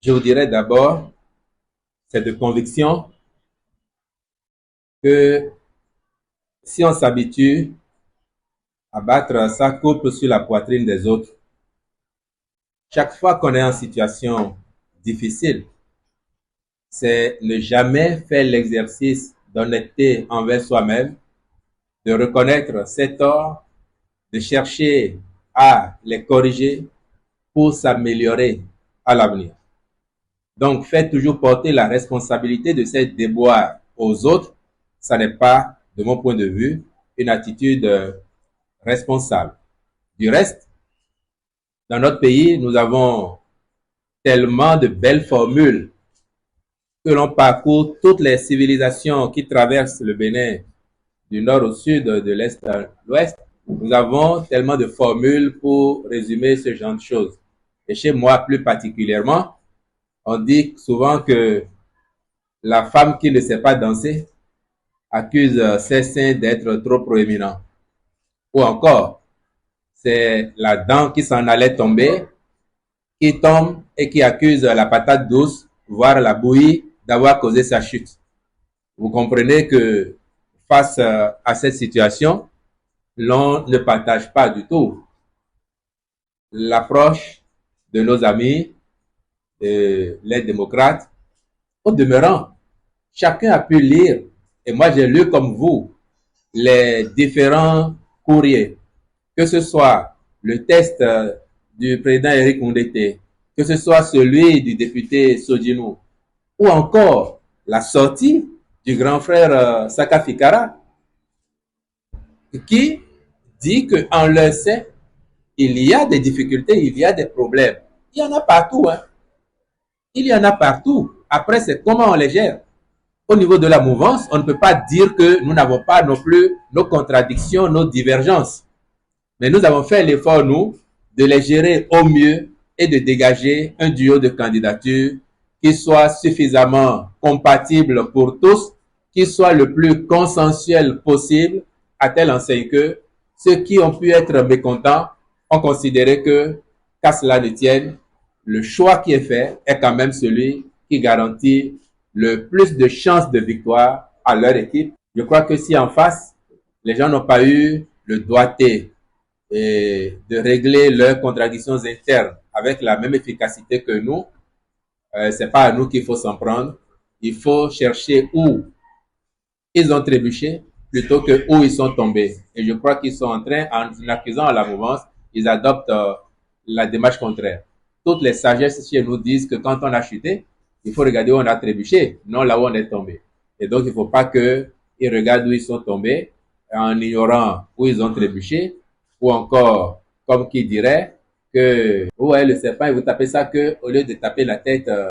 Je vous dirais d'abord, c'est de conviction que si on s'habitue à battre sa coupe sur la poitrine des autres, chaque fois qu'on est en situation difficile, c'est ne jamais faire l'exercice d'honnêteté envers soi-même, de reconnaître ses torts, de chercher à les corriger pour s'améliorer à l'avenir. Donc, faire toujours porter la responsabilité de ces déboires aux autres, ça n'est pas, de mon point de vue, une attitude responsable. Du reste, dans notre pays, nous avons tellement de belles formules que l'on parcourt toutes les civilisations qui traversent le Bénin du nord au sud, de l'est à l'ouest. Nous avons tellement de formules pour résumer ce genre de choses. Et chez moi, plus particulièrement, on dit souvent que la femme qui ne sait pas danser accuse ses seins d'être trop proéminents. Ou encore, c'est la dent qui s'en allait tomber, qui tombe et qui accuse la patate douce, voire la bouillie, d'avoir causé sa chute. Vous comprenez que face à cette situation, l'on ne partage pas du tout l'approche de nos amis, les démocrates. Au demeurant, chacun a pu lire, et moi j'ai lu comme vous, les différents courriers, que ce soit le test du président Eric Mundete, que ce soit celui du député Sodjinou, ou encore la sortie du grand frère Saka Fikara, qui dit qu'en leur sein, il y a des difficultés, il y a des problèmes. Il y en a partout, hein. Il y en a partout. Après, c'est comment on les gère. Au niveau de la mouvance, on ne peut pas dire que nous n'avons pas non plus nos contradictions, nos divergences. Mais nous avons fait l'effort, nous, de les gérer au mieux et de dégager un duo de candidatures qui soit suffisamment compatible pour tous, qui soit le plus consensuel possible, à telle enseigne que ceux qui ont pu être mécontents ont considéré que, qu'à cela ne tienne, le choix qui est fait est quand même celui qui garantit le plus de chances de victoire à leur équipe. Je crois que si en face, les gens n'ont pas eu le doigté et de régler leurs contradictions internes avec la même efficacité que nous, c'est pas à nous qu'il faut s'en prendre. Il faut chercher où ils ont trébuché plutôt que où ils sont tombés. Et je crois qu'ils sont en train, en accusant la mouvance, ils adoptent la démarche contraire. Toutes les sagesses chez nous disent que quand on a chuté, il faut regarder où on a trébuché, non là où on est tombé. Et donc, il ne faut pas qu'ils regardent où ils sont tombés en ignorant où ils ont trébuché, ou encore, comme qui dirait, que, ouais, le serpent, il vous tapez ça que, au lieu de taper la tête